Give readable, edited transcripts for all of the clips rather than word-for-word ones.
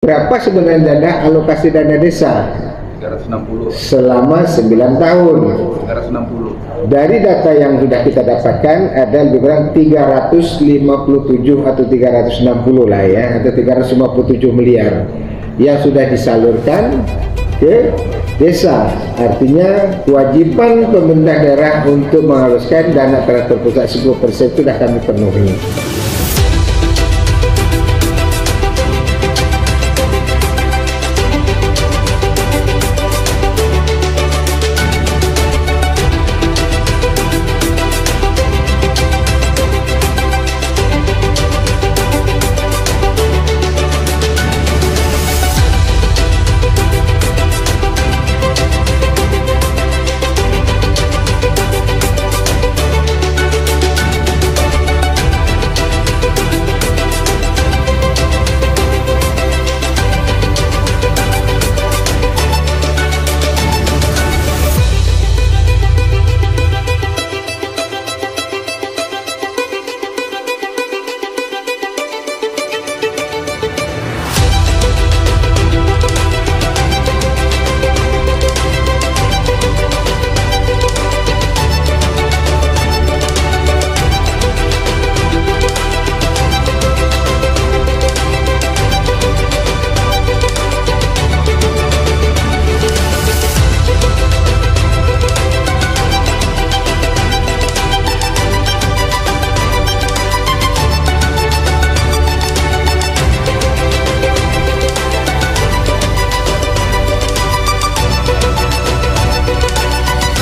Berapa sebenarnya dana alokasi dana desa? 360. Selama 9 tahun. 360. Dari data yang sudah kita dapatkan ada lebih kurang 357 atau 360 lah ya, atau 357 miliar yang sudah disalurkan ke desa. Artinya kewajiban pemerintah daerah untuk menghaluskan dana teratur pusat 10% itu sudah kami penuhi.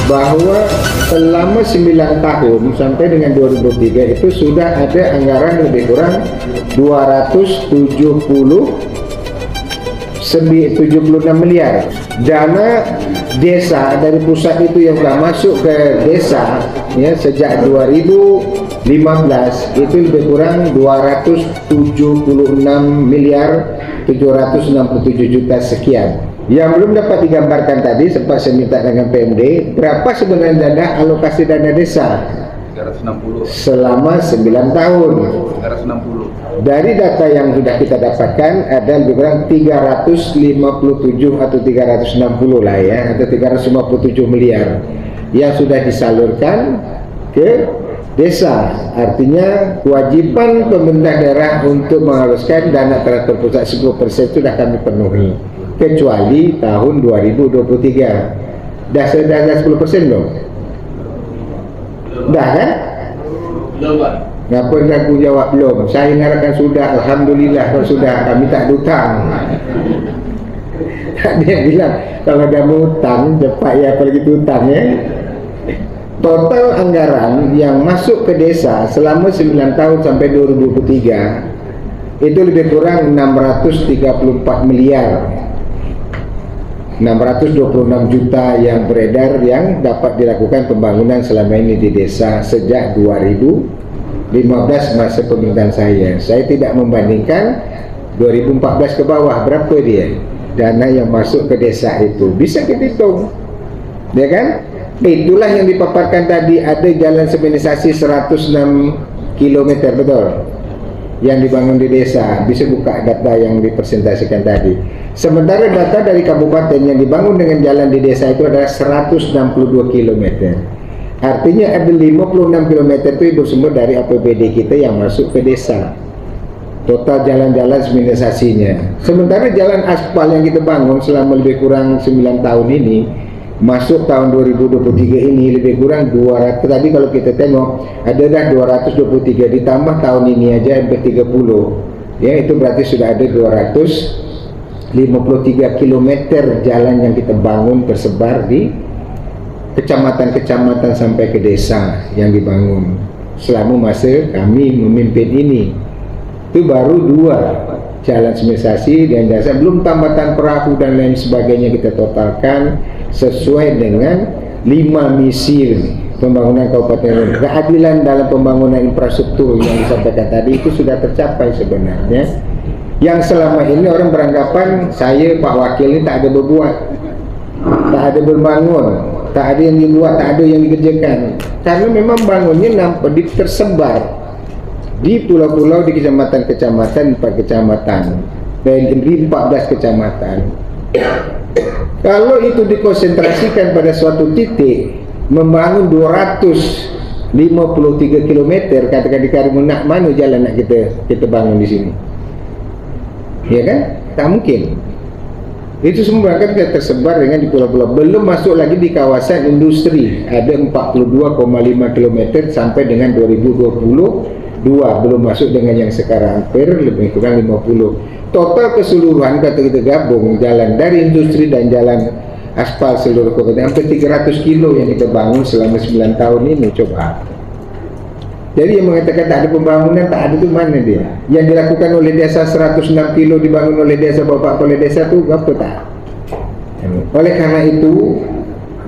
Bahwa selama 9 tahun sampai dengan 2003 itu sudah ada anggaran lebih kurang 276 miliar dana desa dari pusat itu yang sudah masuk ke desa ya sejak 2015 itu lebih kurang 276 miliar 767 juta sekian. Yang belum dapat digambarkan tadi sempat saya minta dengan PMD, berapa sebenarnya dana alokasi dana desa? 360. Selama 9 tahun. 360. Dari data yang sudah kita dapatkan ada lebih kurang 357 atau 360 lah ya, atau 357 miliar yang sudah disalurkan ke desa. Artinya kewajiban pemerintah daerah untuk menghaluskan dana teratur pusat 10% itu sudah kami penuhi. Kecuali tahun 2023 dah 10% belum? Dah kan? Belum, Pak. Ngapa aku jawab belum? Saya mengharapkan sudah. Alhamdulillah kalau sudah, kami tak ada hutang. Dia bilang kalau ada hutang cepat ya, apalagi hutang ya. Total anggaran yang masuk ke desa selama 9 tahun sampai 2023 itu lebih kurang 634 miliar. 626 juta yang beredar yang dapat dilakukan pembangunan selama ini di desa sejak 2015 masa pemerintahan saya. Saya tidak membandingkan 2014 ke bawah berapa dia dana yang masuk ke desa itu. Bisa kita hitung, ya kan? Itulah yang dipaparkan tadi, ada jalan seminisasi 106 km betul yang dibangun di desa. Bisa buka data yang dipresentasikan tadi. Sementara data dari kabupaten yang dibangun dengan jalan di desa itu adalah 162 km. Artinya ada 56 km itu bersumber dari APBD kita yang masuk ke desa. Total jalan-jalan seminisasinya. Sementara jalan aspal yang kita bangun selama lebih kurang 9 tahun ini, masuk tahun 2023 ini lebih kurang 200. Tadi kalau kita tengok ada dah 223 ditambah tahun ini aja sampai 30 ya, itu berarti sudah ada 253 km jalan yang kita bangun tersebar di kecamatan-kecamatan sampai ke desa yang dibangun selama masa kami memimpin ini. Itu baru 2 jalan seminisasi dan jasa, belum tambatan perahu dan lain sebagainya kita totalkan sesuai dengan 5 misi pembangunan kabupaten. Keadilan dalam pembangunan infrastruktur yang disampaikan tadi itu sudah tercapai sebenarnya. Yang selama ini orang beranggapan saya Pak Wakil ini tak ada berbuat, tak ada berbangun, tak ada yang dibuat, tak ada yang dikerjakan. Karena memang bangunnya nampak tersebar di pulau-pulau, di kecamatan-kecamatan, 4 kecamatan. di 14 kecamatan. Kalau itu dikonsentrasikan pada suatu titik, membangun 253 km, katakan di Karimun, mana jalan nak kita bangun di sini? Ya kan? Tak mungkin. Itu semua kan tersebar dengan di pulau-pulau. Belum masuk lagi di kawasan industri, ada 42,5 km sampai dengan 2022, belum masuk dengan yang sekarang, hampir lebih kurang 50. Total keseluruhan kata kita gabung jalan dari industri dan jalan aspal seluruh kota, hampir 300 kilo yang kita bangun selama 9 tahun ini. Coba. Jadi yang mengatakan tak ada pembangunan, tak ada tu mana dia? Yang dilakukan oleh desa 106 kilo dibangun oleh desa, bapak kepala desa tu apa tak? Oleh karena itu,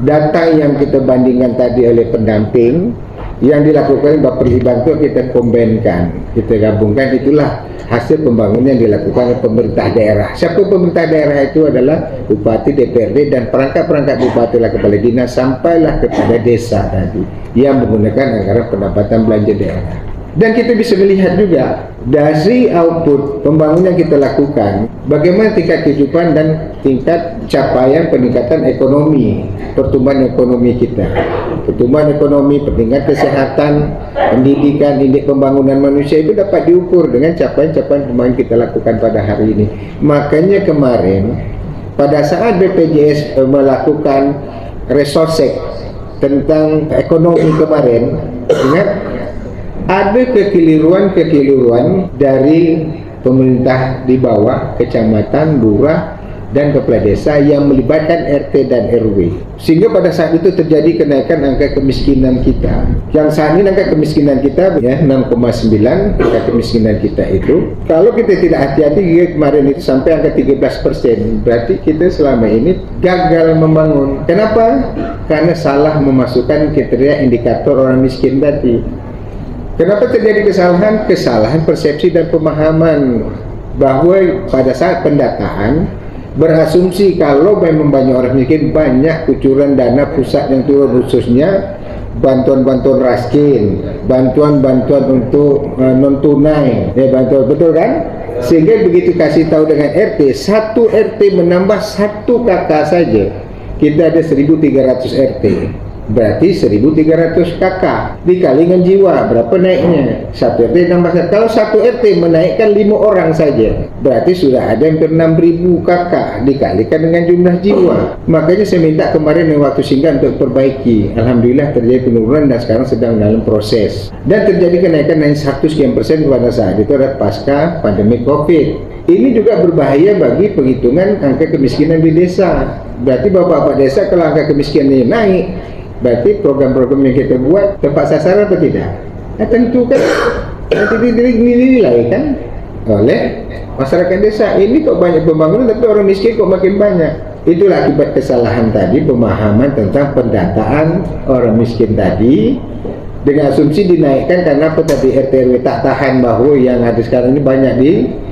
data yang kita bandingkan tadi oleh pendamping yang dilakukan Bapak Dibantu, kita kombinkan, kita gabungkan, itulah hasil pembangunan yang dilakukan oleh pemerintah daerah. Siapa pemerintah daerah itu adalah Bupati, DPRD, dan perangkat-perangkat bupati lah, kepala dinas, sampailah kepada desa tadi yang menggunakan anggaran pendapatan belanja daerah. Dan kita bisa melihat juga dari output pembangunan kita lakukan, bagaimana tingkat kehidupan dan tingkat capaian peningkatan ekonomi, pertumbuhan ekonomi kita, pertumbuhan ekonomi, peningkatan kesehatan, pendidikan, indeks pembangunan manusia itu dapat diukur dengan capaian-capaian pembangunan kita lakukan pada hari ini. Makanya kemarin pada saat BPJS melakukan resource check tentang ekonomi kemarin, ingat ada kekeliruan dari pemerintah di bawah, kecamatan, lurah, dan kepala desa yang melibatkan RT dan RW, sehingga pada saat itu terjadi kenaikan angka kemiskinan kita. Yang saat ini angka kemiskinan kita ya 6,9, angka kemiskinan kita itu, kalau kita tidak hati-hati kemarin itu sampai angka 13%, berarti kita selama ini gagal membangun. Kenapa? Karena salah memasukkan kriteria indikator orang miskin tadi. Kenapa terjadi kesalahan? Kesalahan persepsi dan pemahaman bahwa pada saat pendataan berasumsi kalau memang banyak orang miskin, banyak kucuran dana pusat yang turun, khususnya bantuan-bantuan raskin, bantuan-bantuan untuk non tunai, bantuan, betul kan? Sehingga begitu kasih tahu dengan RT, satu RT menambah satu kakak saja, kita ada 1.300 RT. Berarti 1.300 kakak dikali dengan jiwa, berapa naiknya? Satu RT nambah satu. Kalau satu RT menaikkan 5 orang saja, berarti sudah ada hampir 6.000 kakak dikalikan dengan jumlah jiwa. Makanya saya minta kemarin yang waktu singgah untuk perbaiki. Alhamdulillah terjadi penurunan dan sekarang sedang dalam proses. Dan terjadi kenaikan naik 100% pada saat itu adalah pasca pandemi COVID. Ini juga berbahaya bagi penghitungan angka kemiskinan di desa. Berarti bapak-bapak desa kalau angka kemiskinannya naik, berarti program-program yang kita buat tepat sasaran atau tidak? Tentu kan nanti dinilai kan oleh masyarakat desa. Ini kok banyak pembangunan tapi orang miskin kok makin banyak. Itulah akibat kesalahan tadi, pemahaman tentang pendataan orang miskin tadi, dengan asumsi dinaikkan karena apa tadi, RT RW tak tahan bahwa yang ada sekarang ini banyak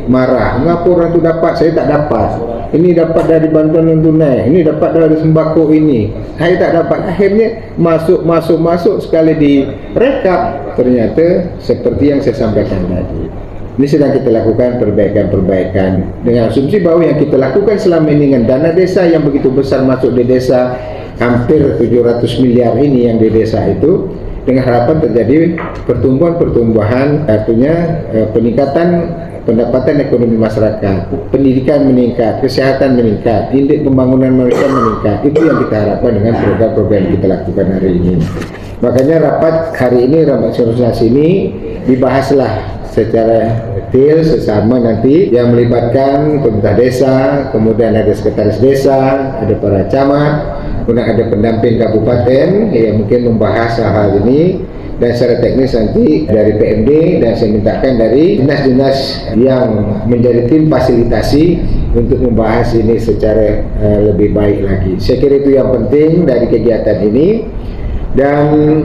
marah. Mengapa orang itu dapat, saya tak dapat? Ini dapat dari bantuan non tunai, ini dapat dari sembako ini, saya tak dapat. Akhirnya masuk sekali direkap, ternyata seperti yang saya sampaikan tadi. Ini sedang kita lakukan perbaikan-perbaikan dengan asumsi bahwa yang kita lakukan selama ini dengan dana desa yang begitu besar masuk di desa, hampir 700 miliar ini yang di desa itu, dengan harapan terjadi pertumbuhan, artinya peningkatan pendapatan ekonomi masyarakat, pendidikan meningkat, kesehatan meningkat, indeks pembangunan manusia meningkat. Itu yang kita harapkan dengan program-program yang kita lakukan hari ini. Makanya rapat hari ini, rapat koordinasi ini dibahaslah secara detail sesama nanti yang melibatkan pemerintah desa, kemudian ada sekretaris desa, ada para camat, kemudian ada pendamping kabupaten yang mungkin membahas hal ini. Dan secara teknis nanti dari PMD, dan saya mintakan dari dinas-dinas yang menjadi tim fasilitasi untuk membahas ini secara lebih baik lagi. Saya kira itu yang penting dari kegiatan ini. Dan